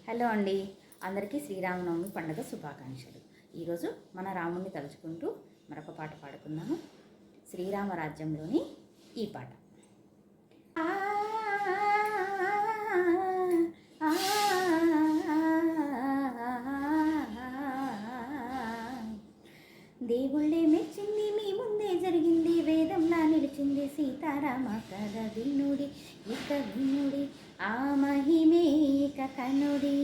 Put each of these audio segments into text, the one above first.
Hello అండి, అందరికీ శ్రీరామనవమి పండుగ శుభాకాంక్షలు. ఈరోజు మన రాముణ్ణి తలుచుకుంటూ మరొక పాట పాడుకుందాము. శ్రీరామరాజ్యంలోని ఈ పాట. దేవుళ్ళే మెచ్చింది, మీ ముందే జరిగింది, వేదంలా నిలిచింది సీతారామ కథ వినుడి, ఇక వినుడి, ఆ మహిమే ఇక కనుడి.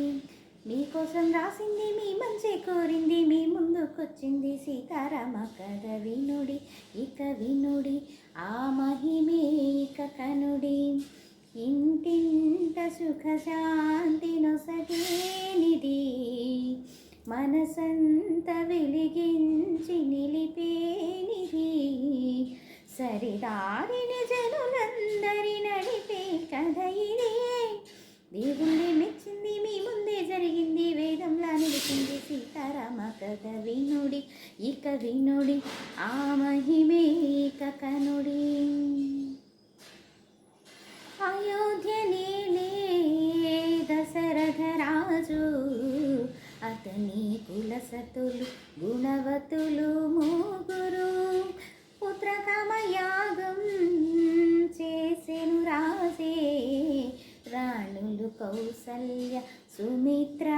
మీకోసం రాసింది, మీ మంచి కోరింది, మీ ముందుకొచ్చింది సీతారామ కథ వినుడి, ఇక వినుడి, ఆ మహిమే ఇక కనుడి. ఇంటింట సుఖ శాంతి నొసగేనిది, మనసంత వెలిగించి నిలిపేనిది, సరిదారిని జనులందరి నడిపే కథ ఇదే. దేవుళ్ళే మెచ్చింది, మీ ముందే జరిగింది, వేదంలా నిలిచింది సీతారామ కథ వినుడి, ఇక వినుడి, ఆ మహిమే ఇక కనుడి. అయోధ్య నేలే దశరథ రాజు, అతని కులసతులు గుణవతులు ముగ్గురు, పుత్రకామయాగం చేసెను రాజే, రాణులు కౌసల్య సుమిత్ర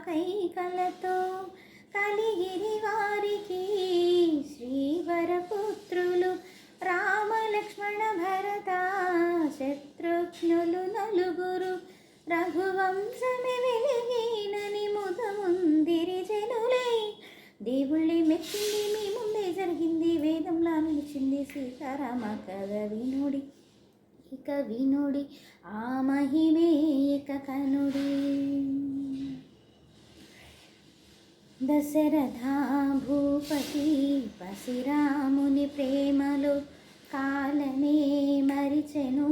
కైకలతో, కలిగిరి వారికి శ్రీవరపుత్రులు, రామ లక్ష్మణ భరత శత్రుఘ్నులు నలుగురు, రఘువంశమే వెలిగినని ముదముందిరి జనులే. దేవుళ్ళే మెచ్చింది, మీ ముందే జరిగింది, వేదంలా నిలిచింది సీతారామ కథ వినుడి, ఇక వినుడి, ఆ మహిమే ఇక కనుడి. దశరథ భూపతి పసిరాముని ప్రేమలో కాలమే మరిచెను,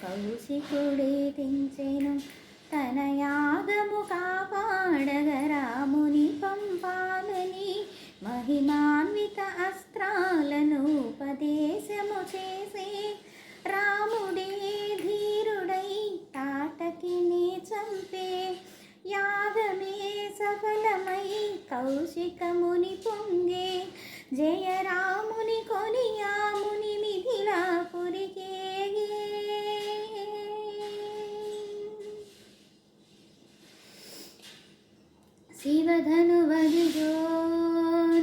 కౌశికుడే తెంచెను, తన యాగము కాపాడగ రాముని పంపాలని, మహిమాన్విత అస్త్రాలను ఉపదేశము చేసే, రాముడే ధీరుడై తాటకిని చంపే, యాగమే సఫలమై కౌశికముని పొంగే, జయ రాముని కొనియాముని మిథిలాపురికే. శివధను వదిగో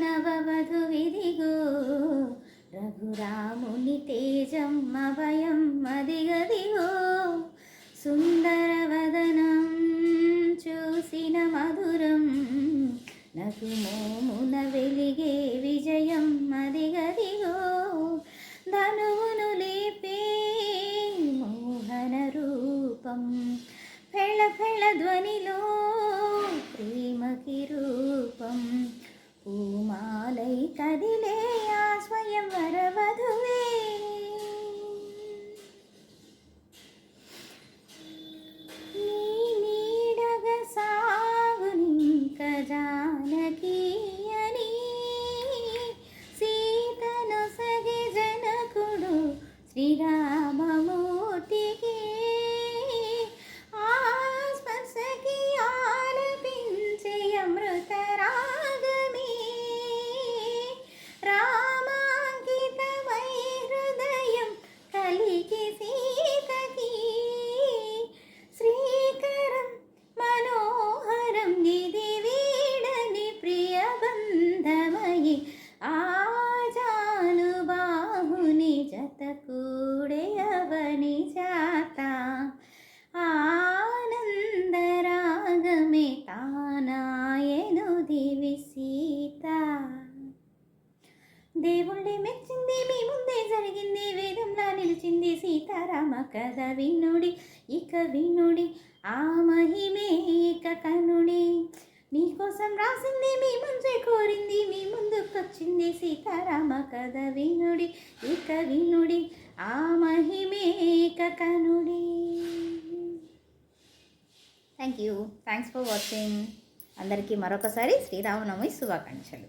నవవధు విధిగో, రఘురాముని తేజం అభయం అదిగదిగో, సుందర వదనం చూసిన మధురం, నకు మోమున వెలిగే విజయం అదిగదిగో, ధనువును లేపే మోహన రూపం, ఫెళ ఫెళ ధ్వనిలో ప్రేమకి రూపం, పూమాలై కదిలే ఆ స్వయం వరవధువే. నీ నీడగ సాగునింక జానకి అని, సీతను సగి జనకుడు శ్రీరామమూర్తికి, స్పర్శకి ఆలపించే అమృత రాగమే, రామాంకితమై హృదయం కలిగి సీతకి, శ్రీకరం మనోహరం ఇది వీడని ప్రియబంధమయి, ఆజానుబాహుని జత కూడే అవని జాత, ఆనందరాగమే తానాయను దివి సీత. దేవుళ్ళే మెచ్చింది, మీ ముందే జరిగింది, వేదంలా నిలిచింది సీతారామ కథ వినుడి, ఇక వినుడి, ఆ మహిమే ఇక కనుడి. నీకోసం రాసింది, మీ మంచి కోరింది, మీ ముందుకొచ్చింది సీతారామ కథ వినుడి, ఇక వినుడి, ఆ మహిమే ఇక కనుడి. Thanks for watching. అందరికీ మరొకసారి శ్రీరామనవమి శుభాకాంక్షలు.